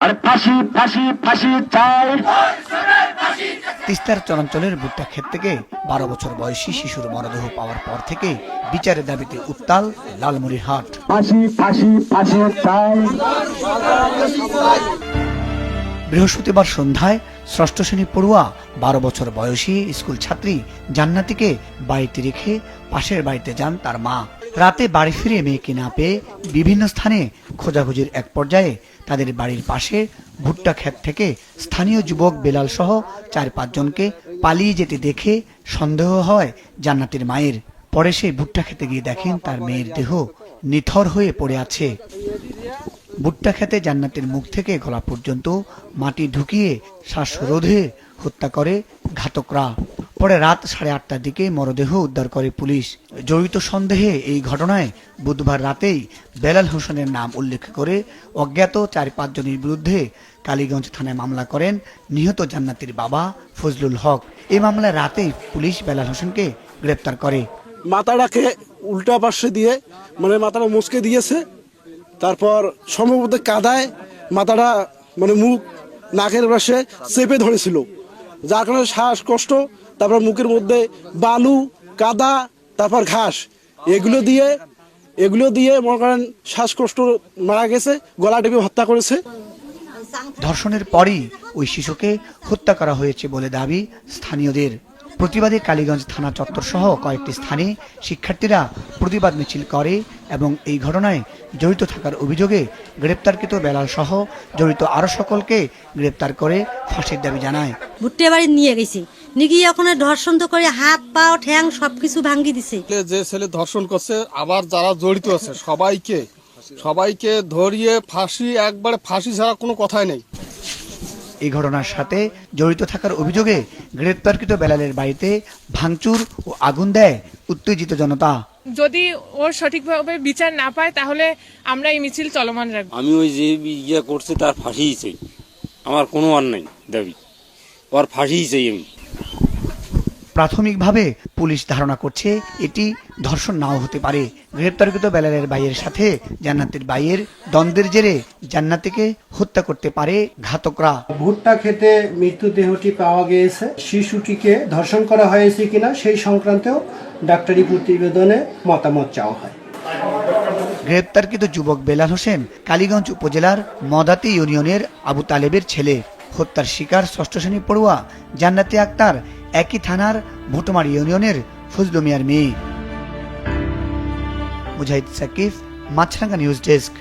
আর ফাঁসি ফাঁসি ফাঁসি চাই। তিস্তার চরাঞ্চলের ভুট্টা ক্ষেত থেকে 12 বছর বয়সী শিশুর মরদেহ পাওয়ার পর থেকে বিচারের দাবিতে উত্তাল লালমনিরহাট। ফাঁসি ফাঁসি ফাঁসি চাই। বৃহস্পতিবার সন্ধ্যায় ষষ্ঠ শ্রেণী পড়ুয়া 12 বছর বয়সী স্কুল ছাত্রী জান্নাতীকে বাড়িতে রেখে পাশের বাড়িতে যান তার মা। রাতে বাড়ি ফিরে মেয়েকে না পেয়ে বিভিন্ন স্থানে খোঁজাখুঁজির এক পর্যায়ে তাদের বাড়ির পাশে ভুট্টা ক্ষেত থেকে স্থানীয় যুবক বেলাল সহ 4-5 জনকে পালিয়ে যেতে দেখে সন্দেহ হয় জান্নাতীর মায়ের। পরে সেই ভুট্টা খেতে গিয়ে দেখেন তার মেয়ের দেহ নিথর হয়ে পড়ে আছে। ভুট্টা খেতে জান্নাতের মুখ থেকে গলা পর্যন্ত মাটি ঢুকিয়ে শ্বাসরোধে হত্যা করে ঘাতকরা। পরে রাত 8:30টার দিকে মরদেহ উদ্ধার করে পুলিশ। জড়িত সন্দেহে এই ঘটনায় বুধবার রাতেই বেলাল হোসেনের নাম উল্লেখ করে অজ্ঞাত 4-5 জনের বিরুদ্ধে কালীগঞ্জ থানায় মামলা করেন নিহত জান্নাতীর বাবা ফজলুল হক। এই মামলায় রাতেই পুলিশ বেলাল হোসেনকে গ্রেপ্তার করে। মাথাটাকে উল্টা পাশে দিয়ে মানে মাথাটা মুচকে দিয়েছে, তারপর সম্ভবত কাদায় মাথাটা মানে মুখ নাকের পাশে চেপে ধরেছিল, যার কারণে শ্বাসকষ্ট, তারপর মুখের মধ্যে বালু কাদা তারপর ঘাস এগুলো দিয়ে মনে করেন শ্বাসকষ্ট মারা গেছে, গলা টিপে হত্যা করেছে। ধর্ষণের পরই ওই শিশুকে হত্যা করা হয়েছে বলে দাবি স্থানীয়দের। প্রতিবাদে কালীগঞ্জ থানা চত্বর সহ কয়েকটি স্থানে শিক্ষার্থীরা প্রতিবাদ মিছিল করে এবং এই ঘটনায় জড়িত থাকার অভিযোগে গ্রেপ্তারকৃত বেলাল সহ জড়িত আরো সকলকে গ্রেপ্তার করে ফাঁসির দাবি জানায়। ভুট্টে বাড়ি নিয়ে গেছি, নিয়ে ওখানে ধর্ষণ তো করে হাত পা ঠ্যাং সবকিছু ভাঙ্গি দিছে। যে ছেলে ধর্ষণ করছে আবার যারা জড়িত আছে সবাইকে ধরিয়ে ফাঁসি, একবারে ফাঁসি ছাড়া কোনো কথাই নেই। এই ঘটনার সাথে জড়িত থাকার অভিযোগে গ্রেপ্তারকৃত বেলালের বাড়িতে ভাঙচুর ও আগুন দেয় উত্তেজিত জনতা। যদি ওর সঠিকভাবে বিচার না পায় তাহলে আমরা এই মিছিল চলমান রাখবো। আমি ওই যে ইয়ে করছে তার ফাঁসিই চাই, আমার কোনো আর নাই দাবি, ওর ফাঁসিই চাই আমি। প্রাথমিকভাবে পুলিশ ধারণা করছে এটি ধর্ষণ নাও হতে পারে। গ্রেপ্তারকৃত বেলালের ভাইয়ের সাথে জান্নাতের ভাইয়ের দ্বন্দ্বের জেরে জান্নাতীকে হত্যা করতে পারে ঘাতকরা। ভুট্টা খেতে মৃতদেহটি পাওয়া গিয়েছে, শিশুটিকে ধর্ষণ করা হয়েছে কিনা সেই সংক্রান্তেও ডাক্তারি প্রতিবেদনে মতামত চাওয়া হয়। গ্রেপ্তারকৃত যুবক বেলাল হোসেন কালীগঞ্জ উপজেলার মদাতি ইউনিয়নের আবু তালেবের ছেলে। হত্যার শিকার ষষ্ঠ শ্রেণী পড়ুয়া জান্নাতি আক্তার একই থানার ভুটমারি ইউনিয়নের ফজলু মিয়ার মেয়ে। মুজাহিদ সাকিব, মাছরাঙ্গা নিউজ ডেস্ক।